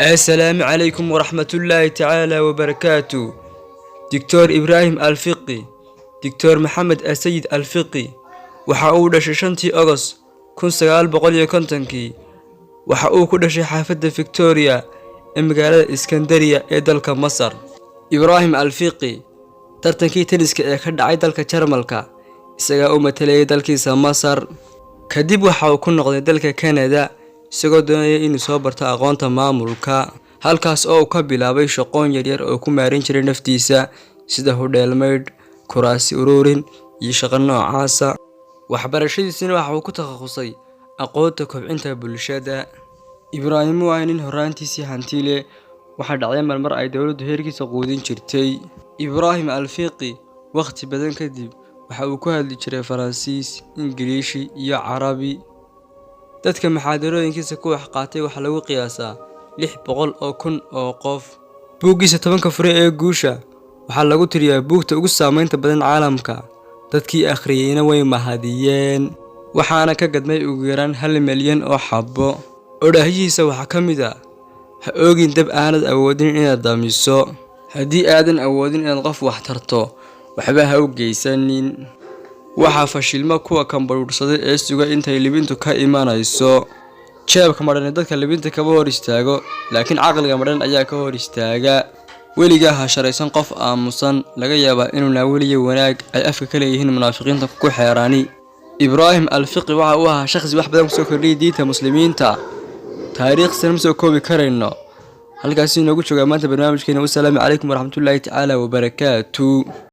السلام عليكم ورحمة الله تعالى وبركاته. دكتور إبراهيم الفقي دكتور محمد السيد الفقي waxa uu dhashay 5 August 1950 waxa uu ku dhashay xaafadda Victoria ee magaalada Iskandariya ee dalka Masar. Ibrahim Alfiqi tartankii tenniska ee ka dhacay dalka Jarmalka isaga oo matalayay dalkiisa Masar kadib waxa uu ku noqday dalka Canada isagoo doonaya inuu soo barto aqoonta maamulka halkaas oo uu ka bilaabay shaqooyin yar oo ku maarin jiray naftiisa sida hodheelka maid kuraasi ururin iyo shaqo noocaas ah. waxbarashadiisina waxa uu ku takhasusay aqoonta kobcinta bulshada. Ibrahim waa nin horaantiisii hantiile waxa dhacay marmar ay dawladdu heerkiisa quudin jirtay. Ibrahim Alfiqi waqti badan kadib waxa uu ku hadli jiray Faransiis, Ingiriisi iyo Carabi. dadka maxaadarooyinkiisa ku wax qaatay waxa lagu qiyaasaa 600,000 oo qof. buuggiisa 10 fure ee guusha waxa lagu tiriyaa buugta ugu saameynta badan caalamka. dadkii akhriyayna way mahadiyeen waxaana ka gadmay ugu yaraan 1 milyan oo xabo. odhaahyihiisa waxa ka mid ah ha oogin dab aanad awoodin inaad damiso. haddii aadan awoodin inaad qof wax tarto waxba ha u geysanin. waxa fashilma kuwa kambaruursaday ee suga intay libintu ka imanayso. jeebka madhan dadka libinta kaba hor istaago laakiin caqliga madhan ayaa ka hor istaaga. weligaa ha sharaysan qof aamusan laga yaabaa inuu naawiliyo wanaag ay afka kale yihiin munaafiqiinta ku xeeraani. Ibrahim Alfiqi waxa uu ahaa shakhsi wax badan ku soo kordhiyay diinta muslimiinta. taariikh san soo koobi karayno halkaas inoogu jooga maanta barnaamijkeena. Wassalaamu calaykum waraxmatullaahi tacaala wabarakaatuh.